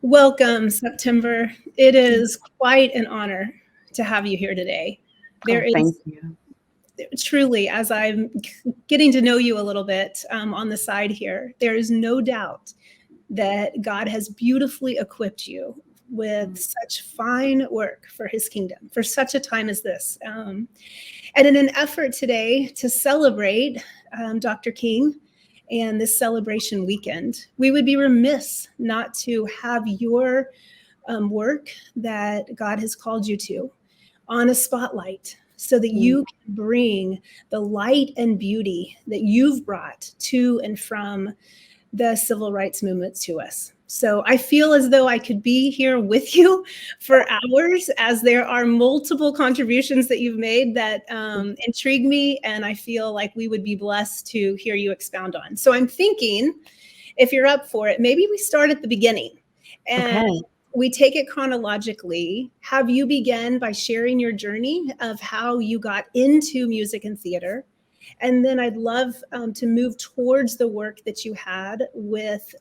Welcome, September. It is quite an honor to have you here today. There Oh, thank is you. truly, as I'm getting to know you a little bit on the side here, there is no doubt that God has beautifully equipped you with such fine work for his kingdom, for such a time as this. And in an effort today to celebrate Dr. King and this celebration weekend, we would be remiss not to have your work that God has called you to on a spotlight so that Mm. you can bring the light and beauty that you've brought to and from the civil rights movement to us. So I feel as though I could be here with you for hours, as there are multiple contributions that you've made that intrigue me, and I feel like we would be blessed to hear you expound on. So I'm thinking, if you're up for it, maybe we start at the beginning and Okay. we take it chronologically. Have you begin by sharing your journey of how you got into music and theater? And then I'd love to move towards the work that you had with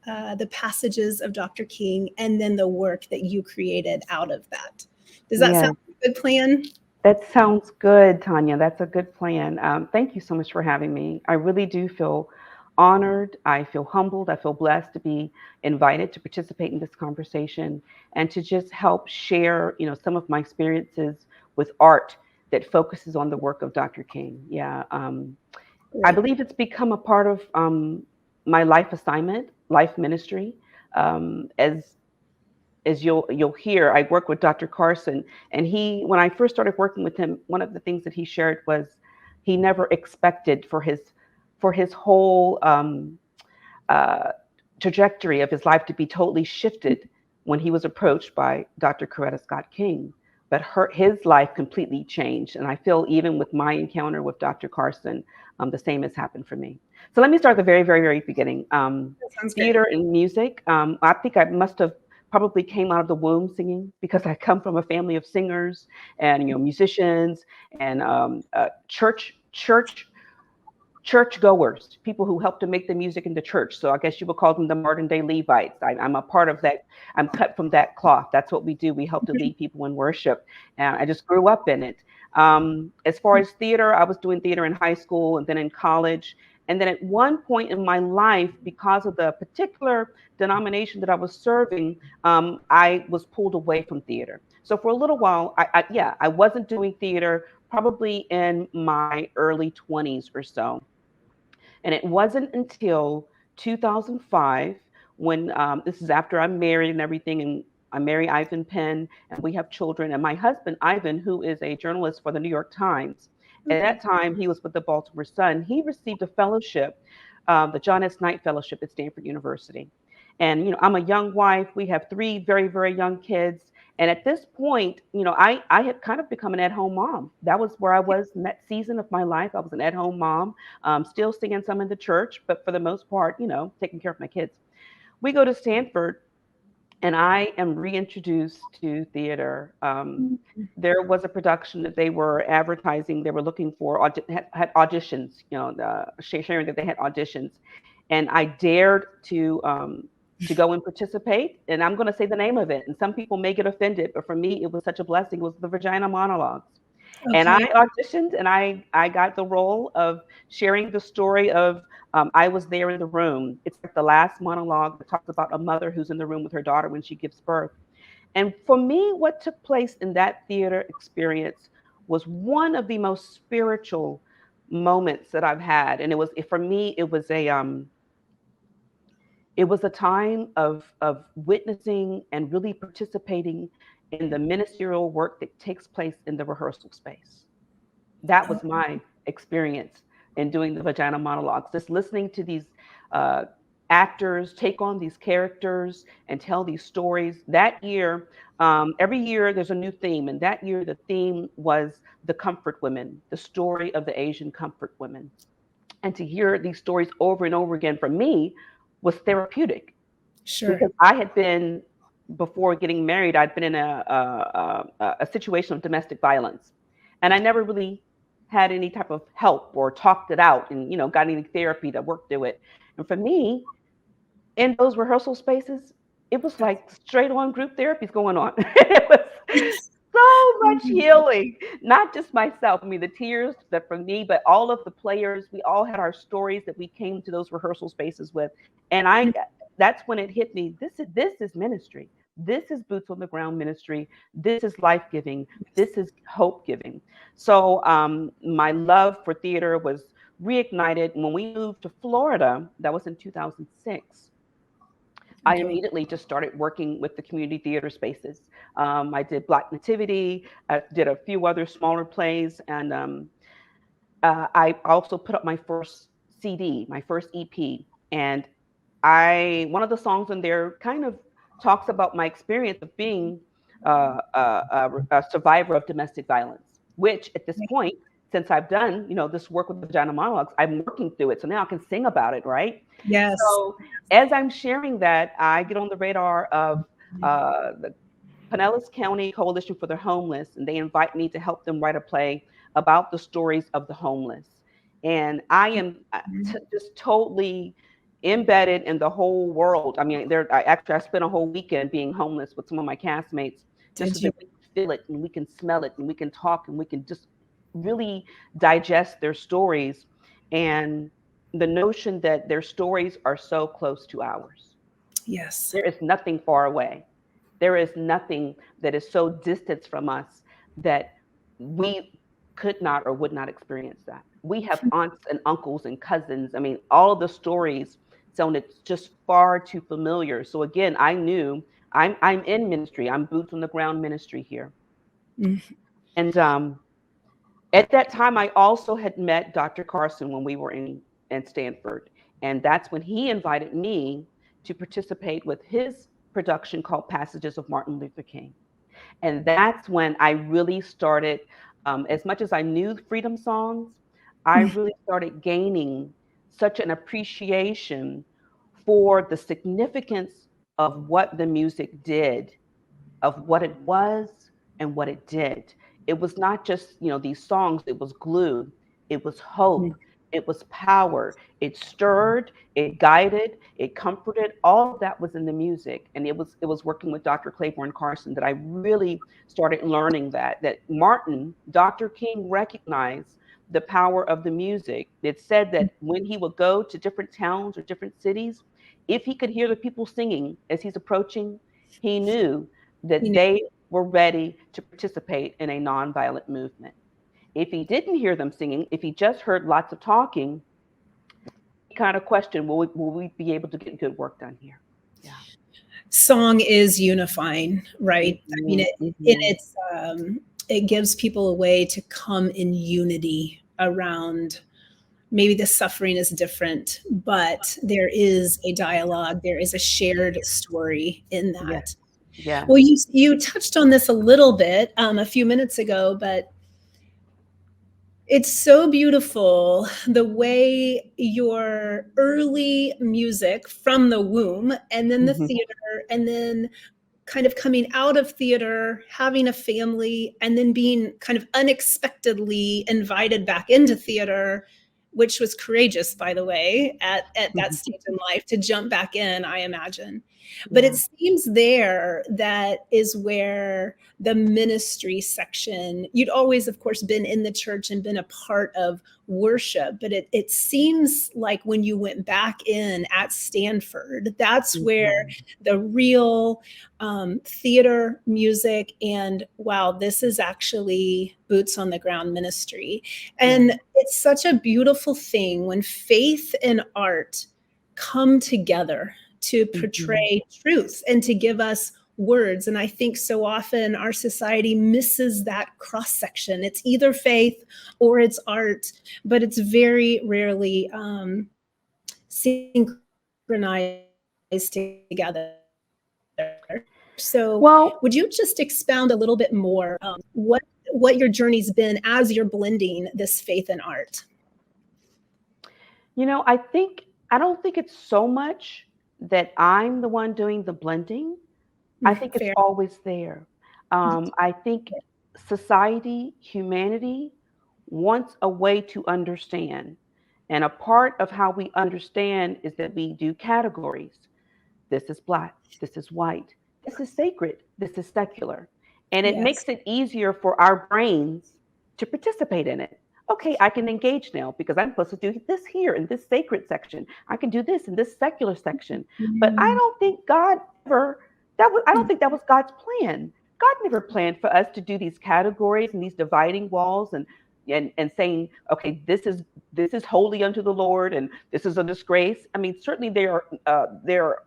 the passages of Dr. King and then the work that you created out of that. Does that sound Yeah, like a good plan? that sounds good, Tanya. That's a good plan. Thank you so much for having me. I really do feel honored. I feel humbled. I feel blessed to be invited to participate in this conversation and to just help share, some of my experiences with art that focuses on the work of Dr. King. Yeah. I Great. believe it's become a part of my life assignment, life ministry. As you'll hear, I work with Dr. Carson, and when I first started working with him, one of the things that he shared was he never expected for his whole uh, trajectory of his life to be totally shifted when he was approached by Dr. Coretta Scott King. But his life completely changed. And I feel even with my encounter with Dr. Carson, the same has happened for me. So let me start at the very, very, very beginning. That sounds good. Theater and music. I think I must have probably came out of the womb singing because I come from a family of singers and musicians and church goers, people who help to make the music in the church. So I guess you would call them the modern day Levites. I'm a part of that. I'm cut from that cloth. That's what we do. We help to lead people in worship. And I just grew up in it. As far as theater, I was doing theater in high school and then in college. And then at one point in my life, because of the particular denomination that I was serving, I was pulled away from theater. So for a little while, I wasn't doing theater probably in my early 20s or so. And it wasn't until 2005 when this is after I'm married and everything, and I marry Ivan Penn, and we have children. And my husband, Ivan, who is a journalist for the New York Times, at Okay. that time he was with the Baltimore Sun. He received a fellowship, the John S. Knight Fellowship at Stanford University. And I'm a young wife. We have three very, very young kids. And at this point, I had kind of become an at-home mom. That was where I was in that season of my life. I was an at-home mom, still singing some in the church, but for the most part, taking care of my kids. We go to Stanford, and I am reintroduced to theater. There was a production that they were advertising. They were looking for had auditions, sharing that they had auditions, and I dared to go and participate. And I'm going to say the name of it. And some people may get offended, but for me, it was such a blessing. It was the Vagina Monologues. And I Okay. auditioned and I got the role of sharing the story of I was there in the room. It's like the last monologue that talks about a mother who's in the room with her daughter when she gives birth. And for me, what took place in that theater experience was one of the most spiritual moments that I've had. And for me, it was a time of witnessing and really participating in the ministerial work that takes place in the rehearsal space. That Oh, was my experience in doing the vagina monologues, just listening to these uh, actors take on these characters and tell these stories. That year, every year there's a new theme, and that year the theme was the comfort women, the story of the Asian comfort women. And to hear these stories over and over again for me was therapeutic sure. because I had been, before getting married, I'd been in a situation of domestic violence, and I never really had any type of help or talked it out, and got any therapy to work through it. And for me, in those rehearsal spaces, it was like straight on group therapies going on. It was so much healing, not just myself. I mean, the tears that from me, but all of the players, we all had our stories that we came to those rehearsal spaces with. And that's when it hit me. This is ministry. This is boots on the ground ministry. This is life giving. This is hope giving. So my love for theater was reignited when we moved to Florida. That was in 2006. I Okay. immediately just started working with the community theater spaces. I did Black Nativity. I did a few other smaller plays, and I also put up my first CD, my first EP. And one of the songs in there kind of talks about my experience of being a survivor of domestic violence, which at this point, since I've done, this work with the vagina monologues, I'm working through it. So now I can sing about it, right? Yes. So as I'm sharing that, I get on the radar of the Pinellas County Coalition for the Homeless, and they invite me to help them write a play about the stories of the homeless. And I am just totally embedded in the whole world. I mean, I spent a whole weekend being homeless with some of my castmates, just so Did you? that we can feel it and we can smell it and we can talk and we can just really digest their stories, and the notion that their stories are so close to ours. Yes. There is nothing far away. There is nothing that is so distant from us that we could not or would not experience that. We have aunts and uncles and cousins. I mean, all of the stories sounded just far too familiar. So again, I knew I'm in ministry. I'm boots on the ground ministry here. Mm. And at that time, I also had met Dr. Carson when we were in Stanford. And that's when he invited me to participate with his production called Passages of Martin Luther King. And that's when I really started, as much as I knew freedom songs, I really started gaining such an appreciation for the significance of what the music did, of what it was and what it did. It was not just, these songs, it was glue, it was hope, it was power. It stirred, it guided, it comforted. All of that was in the music. And it was working with Dr. Claiborne Carson that I really started learning that Dr. King recognized the power of the music. It said that when he would go to different towns or different cities, if he could hear the people singing as he's approaching, he knew that You they were ready to participate in a nonviolent movement. If he didn't hear them singing, if he just heard lots of talking, he kind of questioned, will we be able to get good work done here? Yeah. Song is unifying, right? I mean, Mm-hmm, mm-hmm. it gives people a way to come in unity around. Maybe the suffering is different, but there is a dialogue, there is a shared story in Yes, that. yes. Well, you touched on this a little bit a few minutes ago, but it's so beautiful the way your early music from the womb and then the Mm-hmm, theater and then kind of coming out of theater, having a family, and then being kind of unexpectedly invited back into theater, which was courageous, by the way, at that mm-hmm. stage in life to jump back in, I imagine. But it Yeah. seems there that is where the ministry section, you'd always, of course, been in the church and been a part of worship, but it seems like when you went back in at Stanford, that's where Mm-hmm. the real theater, music, and wow, this is actually boots on the ground ministry. Yeah. And it's such a beautiful thing when faith and art come together to Mm-hmm. portray truth and to give us words. And I think so often our society misses that cross section. It's either faith or it's art, but it's very rarely synchronized together. So, would you just Well, expound a little bit more what your journey's been as you're blending this faith and art? I don't think it's so much that I'm the one doing the blending. I think it's Fair. always there. I think society, humanity wants a way to understand. And a part of how we understand is that we do categories. This is black. This is white. This is sacred. This is secular. And it Yes. makes it easier for our brains to participate in it. Okay, I can engage now because I'm supposed to do this here in this sacred section. I can do this in this secular section. But I Mm. don't think God ever, I don't think that was God's plan. God never planned for us to do these categories and these dividing walls and saying, okay, this is holy unto the Lord and this is a disgrace. I mean, certainly there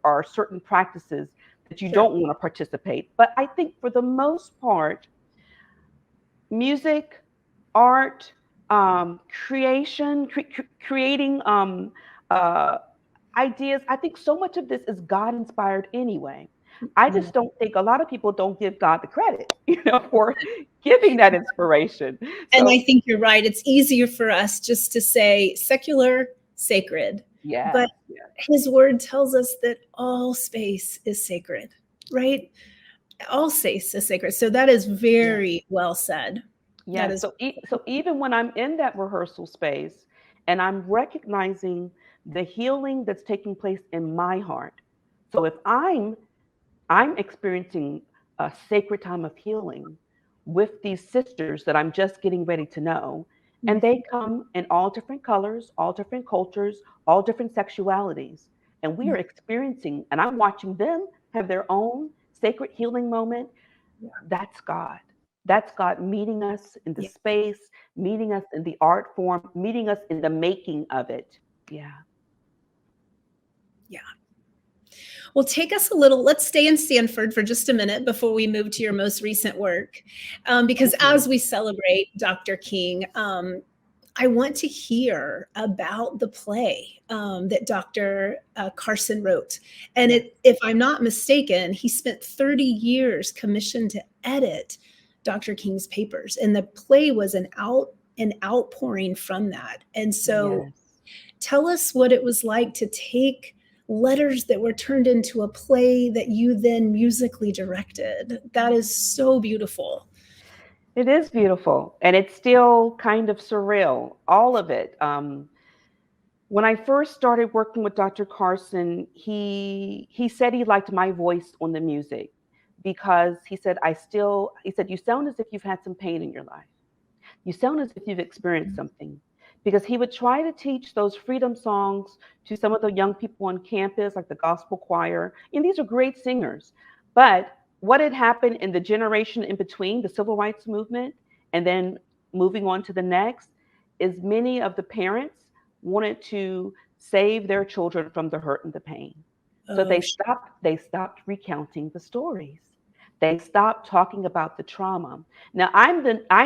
are certain practices that you Sure. don't want to participate. But I think for the most part, music, art, creating uh, ideas. I think so much of this is God inspired anyway. I Mm. just don't think a lot of people don't give God the credit, for giving that inspiration. And I So think you're right. It's easier for us just to say secular, sacred. But yes, yes, his word tells us that all space is sacred, right? All space is sacred. So that is yes. very well said. That Yes. is, So even when I'm in that rehearsal space and I'm recognizing the healing that's taking place in my heart. So if I'm experiencing a sacred time of healing with these sisters that I'm just getting ready to know, and they come in all different colors, all different cultures, all different sexualities, and we are experiencing, and I'm watching them have their own sacred healing moment. That's God. That's God meeting us in the yeah, space, meeting us in the art form, meeting us in the making of it. Yeah. yeah. Well, take us a little, let's stay in Stanford for just a minute before we move to your most recent work. Because Okay. as we celebrate Dr. King, I want to hear about the play that Dr. Carson wrote. And Yes. if I'm not mistaken, he spent 30 years commissioned to edit Dr. King's papers. And the play was an outpouring from that. And so Yes. tell us what it was like to take letters that were turned into a play that you then musically directed. That is so beautiful. It is beautiful, and it's still kind of surreal, all of it. When I first started working with Dr. Carson, he said he liked my voice on the music because he said you sound as if you've had some pain in your life. You sound as if you've experienced something. Because he would try to teach those freedom songs to some of the young people on campus, like the gospel choir. And these are great singers. But what had happened in the generation in between, the civil rights movement, and then moving on to the next, is many of the parents wanted to save their children from the hurt and the pain. So Oh, they stopped recounting the stories. They stopped talking about the trauma. Now I'm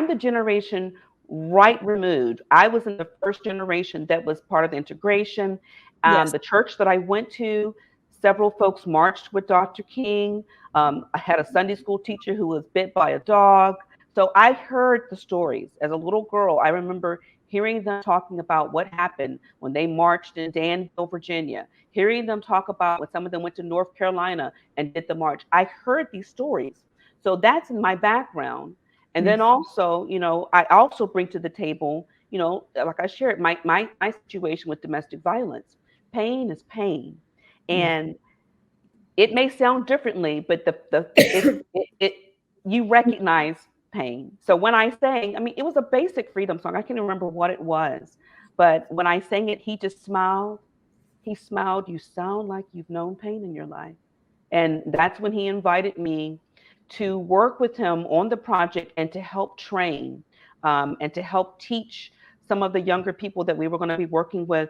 the generation right removed. I was in the first generation that was part of the integration. yes. The church that I went to, several folks marched with Dr. King. I had a Sunday school teacher who was bit by a dog. So I heard the stories as a little girl. I remember hearing them talking about what happened when they marched in Danville, Virginia, hearing them talk about when some of them went to North Carolina and did the march. I heard these stories. So that's in my background. And then also, I also bring to the table, like I shared, my situation with domestic violence. Pain is pain. And it may sound differently, but it you recognize pain. So when I sang, I mean, it was a basic freedom song. I can't remember what it was, but when I sang it, he just smiled. He smiled. You sound like you've known pain in your life. And that's when he invited me to work with him on the project and to help train and to help teach some of the younger people that we were going to be working with,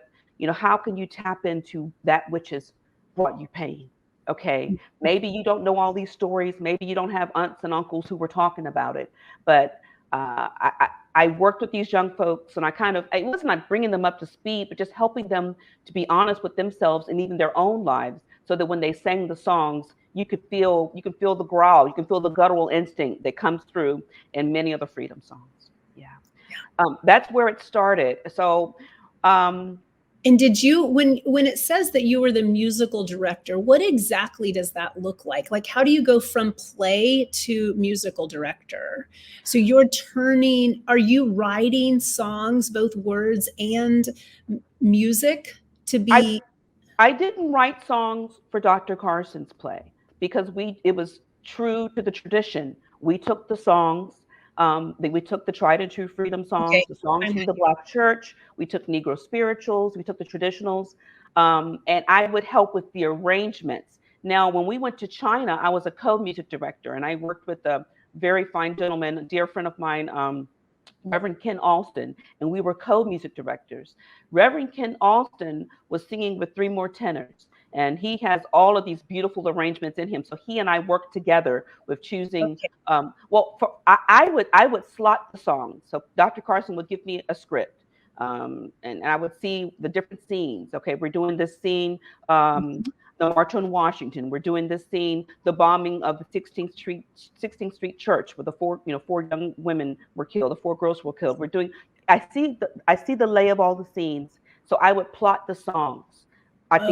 how can you tap into that which has brought you pain? Okay, maybe you don't know all these stories. Maybe you don't have aunts and uncles who were talking about it, but I worked with these young folks, and it wasn't like bringing them up to speed, but just helping them to be honest with themselves and even their own lives, so that when they sang the songs, you can feel the growl, you can feel the guttural instinct that comes through in many of the freedom songs. Yeah, that's where it started. So, um, And did you, when it says that you were the musical director, what exactly does that look like? Like, how do you go from play to musical director? So are you writing songs, both words and music, to I be? I didn't write songs for Dr. Carson's play because it was true to the tradition. We took the songs, we took the tried and true freedom Okay. songs, the songs I'm from the Black church, we took Negro spirituals, we took the traditionals, and I would help with the arrangements. Now, when we went to China, I was a co-music director, and I worked with a very fine gentleman, a dear friend of mine, Reverend Ken Alston, and we were co-music directors. Reverend Ken Alston was singing with three more tenors, and he has all of these beautiful arrangements in him. So he and I worked together with choosing. okay. I would slot the songs. So Dr. Carson would give me a script, and I would see the different scenes. Okay, we're doing this scene. The March on Washington. We're doing this scene, the bombing of the 16th Street Church, where the four young women were killed, the four girls were killed. I see the lay of all the scenes. So I would plot the songs. I Okay.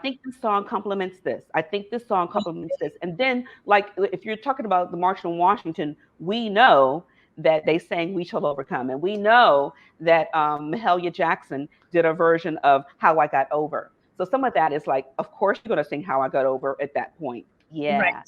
think this song complements this. I think this song complements this. And then, like, if you're talking about the March on Washington, we know that they sang "We Shall Overcome," and we know that Mahalia Jackson did a version of "How I Got Over." So some of that is like, of course, you're going to sing "How I Got Over" at that point. Right. Yeah,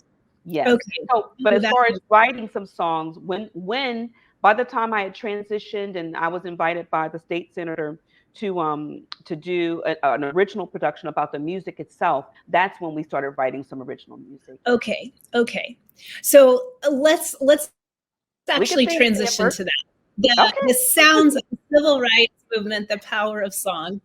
yes. Okay. So, but Oh, as that far as writing some songs, when by the time I had transitioned and I was invited by the state senator to do an original production about the music itself, that's when we started writing some original music. okay. Okay. So let's We can actually sing transition Stanford. to that. The Okay. sounds of the civil rights movement, the power of song.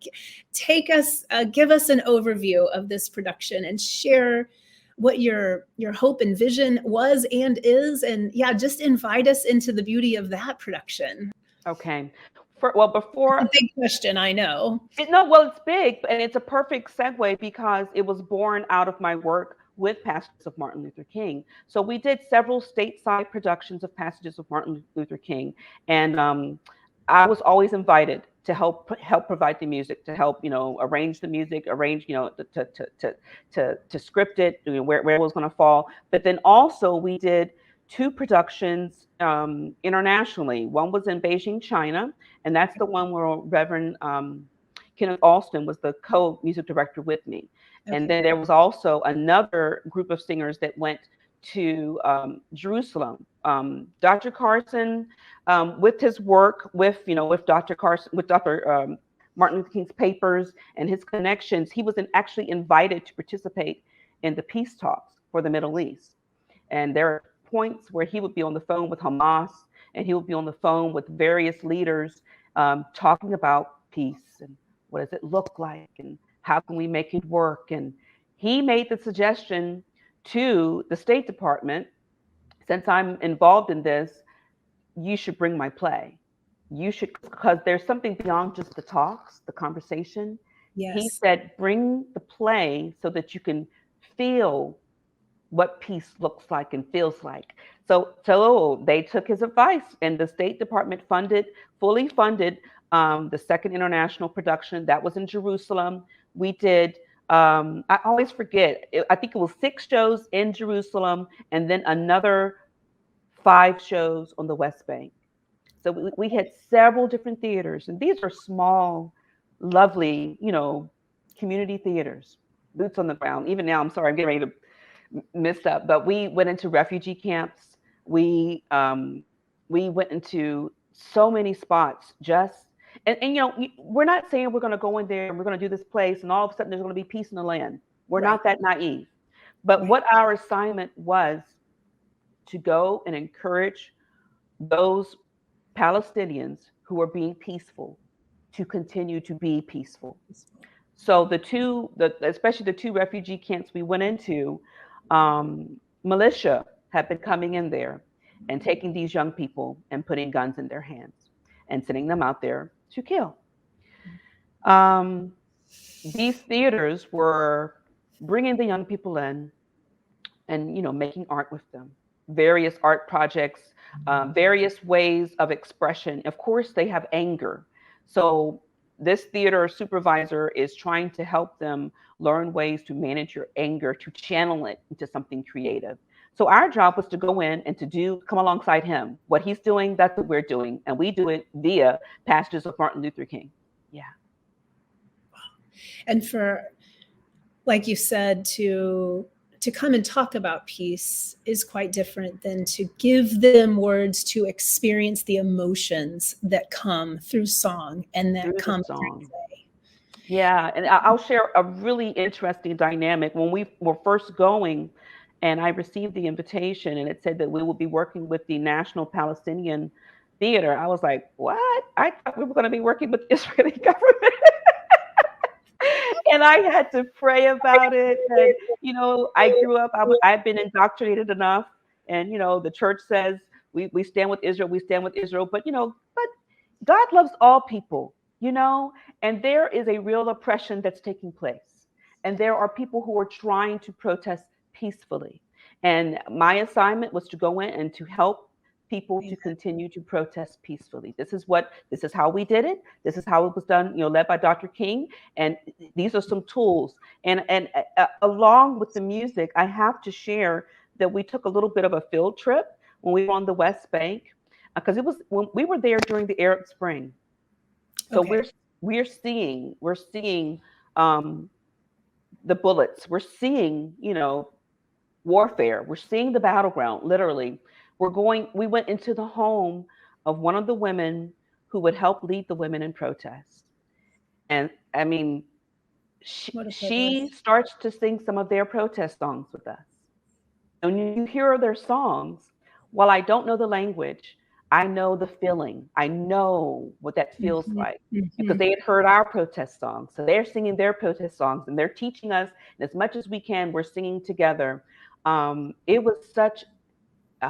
Give us an overview of this production and share what your hope and vision was and is, and yeah, just invite us into the beauty of that production. Okay. Well, It's a before big question, I know. No, well, it's big, and it's a perfect segue because it was born out of my work with Passages of Martin Luther King. So we did several stateside productions of Passages of Martin Luther King, and I was always invited to help provide the music, to help arrange the music, arrange to script it, where it was going to fall. But then also we did two productions internationally. One was in Beijing, China, and that's the one where Reverend Kenneth Alston was the co-music director with me. And Okay. then there was also another group of singers that went to Jerusalem. Dr. Carson, with his work with Dr. Carson, with Dr. Martin Luther King's papers and his connections, he was actually invited to participate in the peace talks for the Middle East. And there are points where he would be on the phone with Hamas, and he would be on the phone with various leaders talking about peace and what does it look like and how can we make it work. And he made the suggestion to the State Department, since I'm involved in this, you should bring my play. You should, because there's something beyond just the talks, the conversation. He Yes. said, bring the play so that you can feel what peace looks like and feels like. So they took his advice, and the State Department fully funded the second international production that was in Jerusalem. We did. I always forget. I think it was 6 shows in Jerusalem, and then another 5 shows on the West Bank. So we had several different theaters, and these are small, lovely, community theaters, boots on the ground. Even now, I'm sorry, I'm getting ready to mess up, but we went into refugee camps. We went into so many spots. We're not saying we're going to go in there and we're going to do this place, and all of a sudden there's going to be peace in the land. We're Right. not that naive. But Right. what our assignment was to go and encourage those Palestinians who are being peaceful to continue to be peaceful. So especially the 2 refugee camps we went into, militia had been coming in there and taking these young people and putting guns in their hands and sending them out there to kill. These theaters were bringing the young people in and making art with them, various art projects, various ways of expression. Of course, they have anger, so this theater supervisor is trying to help them learn ways to manage your anger, to channel it into something creative. So our job was to go in and come alongside him. What he's doing, that's what we're doing, and we do it via Passages of Martin Luther King. Yeah. And for like you said, to come and talk about peace is quite different than to give them words to experience the emotions that come through song and that through the come through song. play. Yeah, and I'll share a really interesting dynamic. When we were first going, and I received the invitation, and it said that we would be working with the National Palestinian Theater. I was like, "What? I thought we were going to be working with the Israeli government." And I had to pray about it. And I grew up. I've been indoctrinated enough, and the church says we stand with Israel. We stand with Israel. But God loves all people, and there is a real oppression that's taking place. And there are people who are trying to protest peacefully. And my assignment was to go in and to help people to continue to protest peacefully. This is how we did it. This is how it was done, led by Dr. King. And these are some tools. And along with the music, I have to share that we took a little bit of a field trip when we were on the West Bank, because it was when we were there during the Arab Spring. So Okay. we're seeing um, the bullets. We're seeing warfare. We're seeing the battleground. Literally, We went into the home of one of the women who would help lead the women in protest, and I mean, What a she privilege. starts to sing some of their protest songs with us. And when you hear their songs, while I don't know the language, I know the feeling. I know what that feels Mhm, like because mhm. they had heard our protest songs. So they're singing their protest songs and they're teaching us. And as much as we can, we're singing together. It was such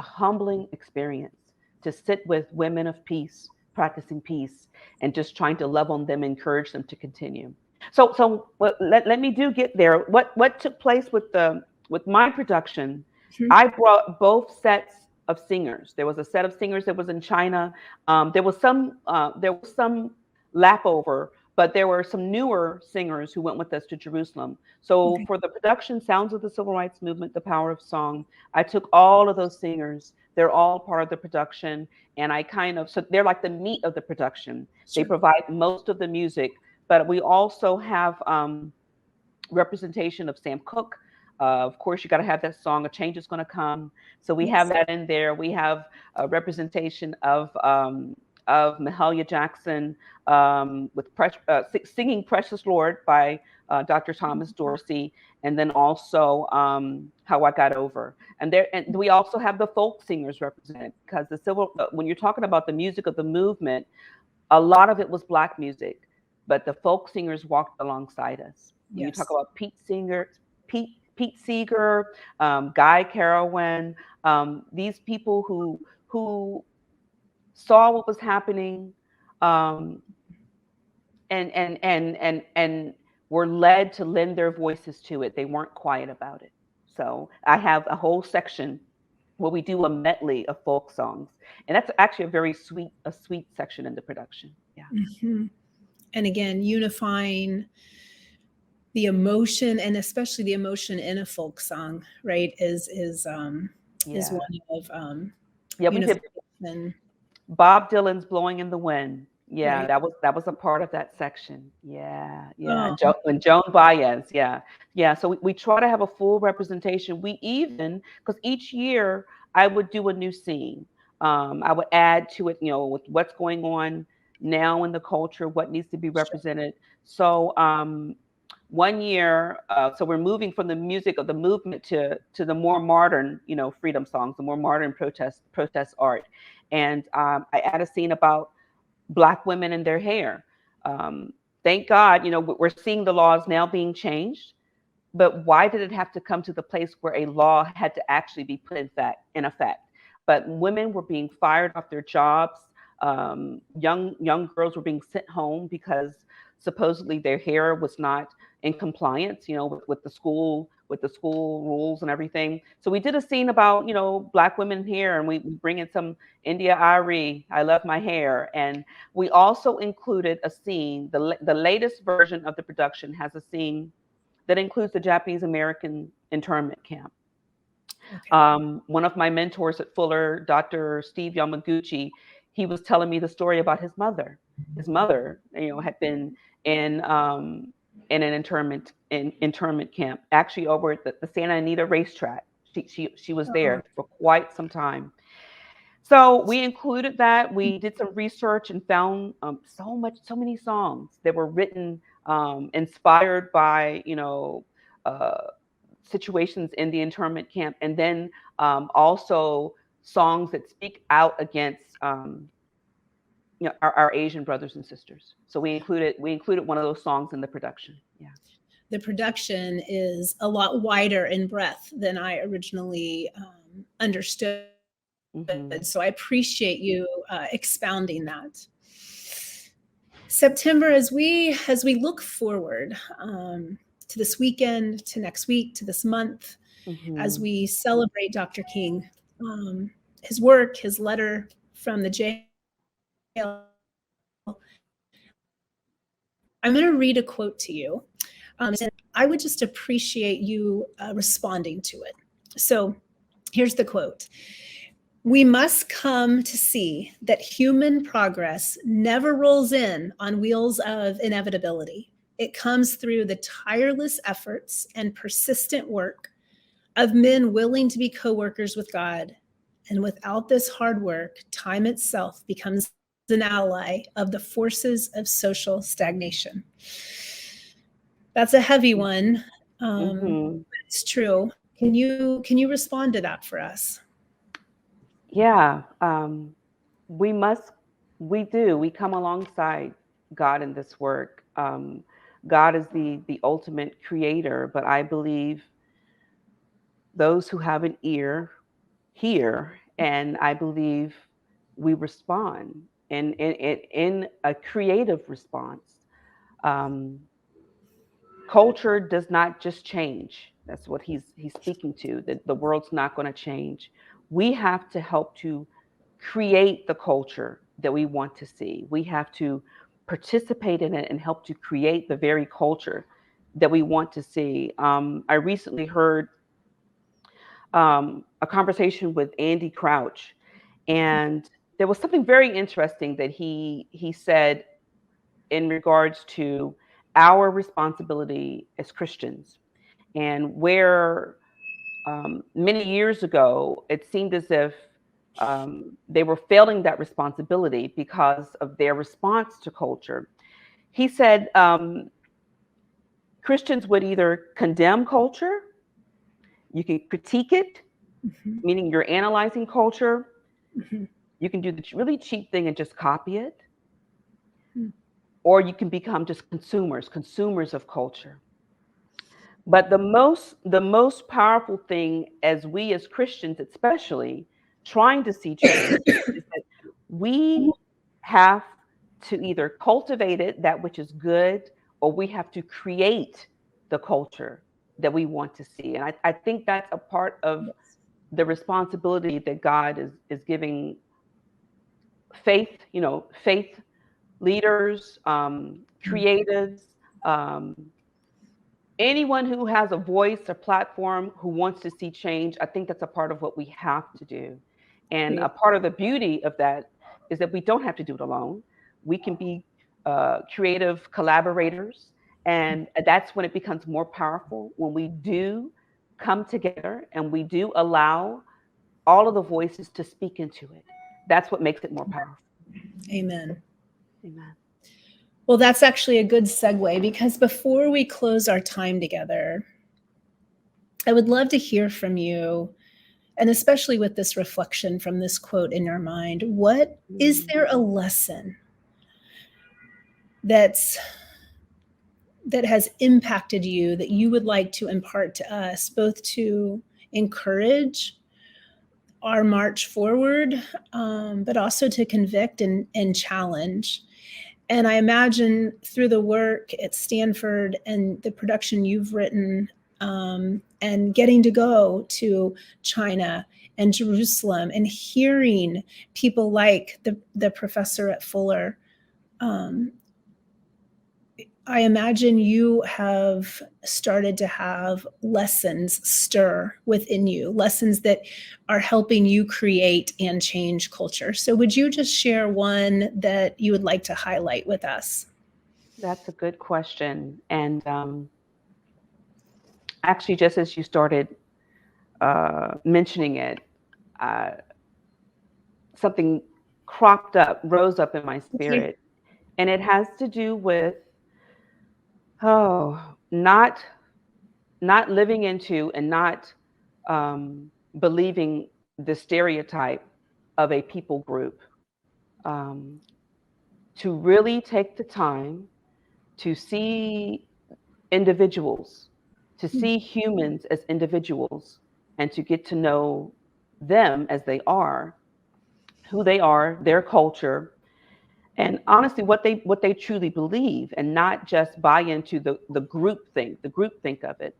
a humbling experience to sit with women of peace, practicing peace, and just trying to love on them, encourage them to continue. Let me do get there. What took place with my production? Mhm. I brought both sets of singers. There was a set of singers that was in China. There was some lap over, but there were some newer singers who went with us to Jerusalem. So Okay. for the production, Sounds of the Civil Rights Movement, The Power of Song, I took all of those singers. They're all part of the production, and so they're like the meat of the production. They Sure. provide most of the music, but we also have representation of Sam Cooke. Of course, you got to have that song, A Change is Going to Come. So we have Yes. that in there. We have a representation of Mahalia Jackson singing Precious Lord by Dr. Thomas Dorsey, and then also How I Got Over. And we also have the folk singers represented because when you're talking about the music of the movement, a lot of it was Black music, but the folk singers walked alongside us. When you talk Yes. about Pete Seeger, Guy Carawan, these people who saw what was happening, um, and were led to lend their voices to it. They weren't quiet about it. So I have a whole section where we do a medley of folk songs, and that's actually a sweet section in the production. Yeah. Mhm. And again, unifying the emotion, and especially the emotion in a folk song, right, is Yeah. one of Yeah, we did unification, Bob Dylan's "Blowing in the Wind." Yeah, right? that was a part of that section. Yeah, yeah. Oh, And Joan Baez. Yeah, yeah. So we try to have a full representation. We even because each year I would do a new scene. I would add to it, with what's going on now in the culture, what needs to be sure. represented. So one year, so we're moving from the music of the movement to the more modern, freedom songs, the more modern protest art. And I add a scene about Black women and their hair. Um, Thank God, we're seeing the laws now being changed. But why did it have to come to the place where a law had to actually be put in effect? But women were being fired off their jobs. Young girls were being sent home because supposedly their hair was not in compliance, with the school rules and everything. So we did a scene about Black women here, and we bring in some India Ari, I love my hair, and we also included a scene. The latest version of the production has a scene that includes the Japanese American internment camp. Okay. One of my mentors at Fuller, Dr. Steve Yamaguchi, he was telling me the story about his mother. His mother, had been in in an internment camp, actually over at the Santa Anita racetrack. She was Oh, there for quite some time. So we included that. We did some research and found so many songs that were written, inspired by, uh, situations in the internment camp, and then also songs that speak out against, our Asian brothers and sisters. So we included one of those songs in the production. Yeah. the production is a lot wider in breadth than I originally understood. So I Hmm. appreciate you expounding that. September, as we look forward to this weekend, to next week, to this month, as Hmm. we celebrate Dr. King, his work, his letter from the jail, I'm going to read a quote to you. And I would just appreciate you responding to it. So here's the quote. We must come to see that human progress never rolls in on wheels of inevitability. It comes through the tireless efforts and persistent work of men willing to be co-workers with God. And without this hard work, time itself becomes an ally of the forces of social stagnation. That's a heavy one. Hmm. It's true. Can you respond to that for us? Yeah. We must, we come alongside God in this work. God is the ultimate creator, but I believe those who have an ear hear, and I believe we respond in a creative response. Um, Culture does not just change. That's what he's speaking to. That the world's not going to change. We have to help to create the culture that we want to see. We have to participate in it and help to create the very culture that we want to see. I recently heard a conversation with Andy Crouch, and there was something very interesting that he said in regards to our responsibility as Christians, and where many years ago it seemed as if they were failing that responsibility because of their response to culture. He said Christians would either condemn culture, you can critique it, Mhm, meaning you're analyzing culture, mhm, you can do the really cheap thing and just copy it, mhm. or you can become just consumers of culture. But the most powerful thing, as we as Christians especially trying to see change, is that we have to either cultivate it, that which is good, or we have to create the culture that we want to see. And I think that's a part of Yes. the responsibility that God is giving faith leaders, Mhm. creatives, um, anyone who has a voice, a platform, who wants to see change. I think that's a part of what we have to do. And a Great. part of the beauty of that is that we don't have to do it alone. We can be creative collaborators. And that's when it becomes more powerful, when we do come together and we do allow all of the voices to speak into it. That's what makes it more powerful. Amen. Amen. Well, that's actually a good segue because before we close our time together, I would love to hear from you, and especially with this reflection from this quote in your mind, what is Mm. there a lesson that's that has impacted you that you would like to impart to us, both to encourage our march forward, but also to convict and challenge? And I imagine through the work at Stanford and the production you've written, and getting to go to China and Jerusalem and hearing people like the professor at Fuller, um, I imagine you have started to have lessons stir within you, lessons that are helping you create and change culture. So, would you just share one that you would like to highlight with us? That's a good question. And actually, just as you started mentioning it, uh, something rose up in my Okay. spirit. And it has to do with, oh, not living into and not believing the stereotype of a people group. Um, to really take the time to see individuals, to see humans as individuals, and to get to know them as they are, who they are, their culture, and honestly what they truly believe, and not just buy into the group think of it.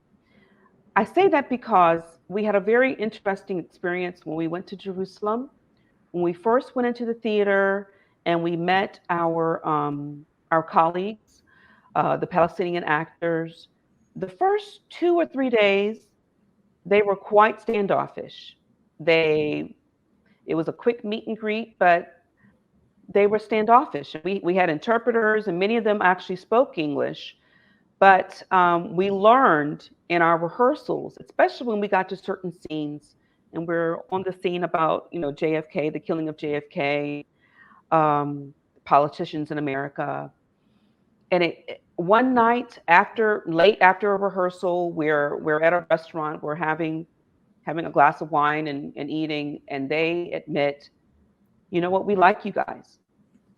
I say that because we had a very interesting experience when we went to Jerusalem. When we first went into the theater and we met our colleagues, the Palestinian actors, the first 2 or 3 days they were quite standoffish. They It was a quick meet and greet, but they were standoffish. We had interpreters, and many of them actually spoke English. But we learned in our rehearsals, especially when we got to certain scenes, and we're on the scene about JFK, the killing of JFK, politicians in America. And one night late after a rehearsal, we're at a restaurant, we're having a glass of wine and eating, and they admit, you know what, we like you guys.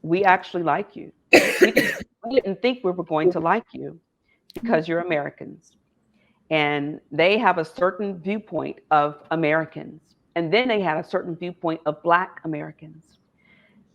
We actually like you. We didn't, we didn't think we were going to like you because you're Americans. And they have a certain viewpoint of Americans. And then they had a certain viewpoint of Black Americans.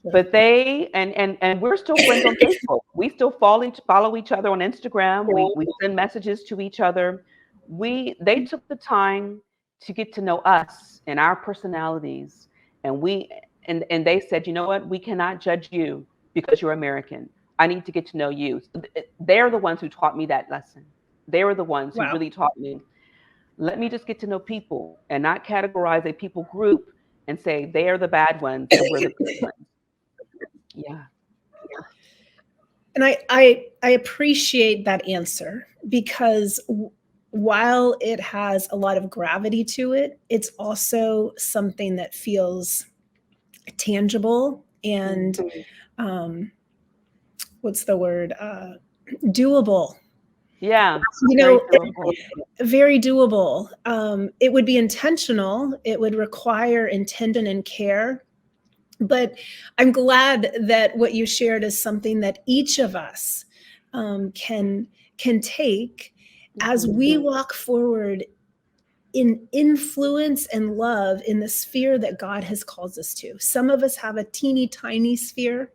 But and we're still friends on Facebook. We still follow each other on Instagram. We send messages to each other. They took the time to get to know us and our personalities. And they said, you know what, we cannot judge you because you're American. I need to get to know you. They're the ones who taught me that lesson. They were the ones who Wow. really taught me, let me just get to know people and not categorize a people group and say they are the bad ones and we're the good ones. Yeah. And I appreciate that answer because while it has a lot of gravity to it, it's also something that feels tangible and what's the word? Doable. Yeah. You Very know, doable. very doable. It would be intentional. It would require intention and care. But I'm glad that what you shared is something that each of us can take as we walk forward in influence and love in the sphere that God has called us to. Some of us have a teeny tiny sphere,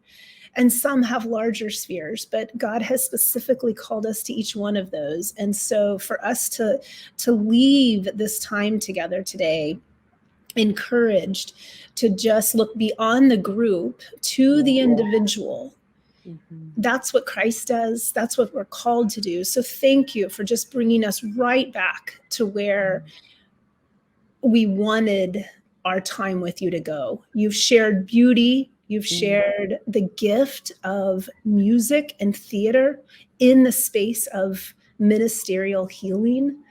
and some have larger spheres, but God has specifically called us to each one of those. And so for us to leave this time together today encouraged to just look beyond the group to the individual. That's what Christ does. That's what we're called to do. So thank you for just bringing us right back to where we wanted our time with you to go. You've shared beauty. You've shared the gift of music and theater in the space of ministerial healing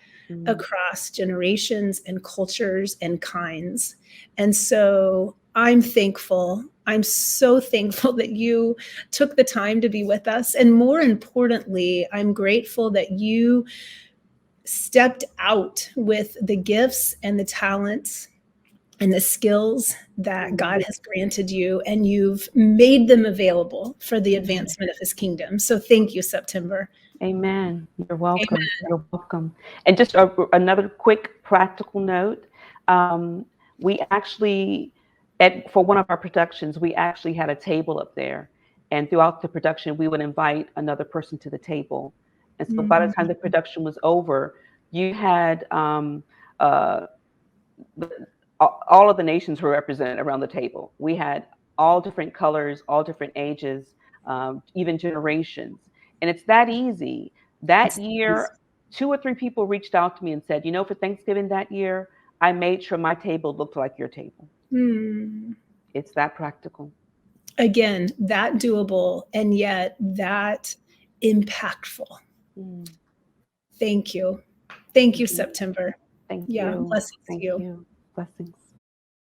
across generations and cultures and kinds. And so I'm thankful. I'm so thankful that you took the time to be with us. And more importantly, I'm grateful that you stepped out with the gifts and the talents and the skills that God has granted you, and you've made them available for the advancement of his kingdom. So thank you, September. Amen. You're welcome. Amen. You're welcome. And just another quick practical note. We actually, for one of our productions, we actually had a table up there. And throughout the production, we would invite another person to the table. And so by the time the production was over, you had all of the nations were represented around the table. We had all different colors, all different ages, even generations. And it's that easy. That year, 2 or 3 people reached out to me and said, you know, for Thanksgiving that year, I made sure my table looked like your table. It's that practical. Again, that doable, and yet that impactful. Mm. Thank you. Thank you, Mhm. September. Thank Yeah, you. blessings to Thank you. you. Blessings.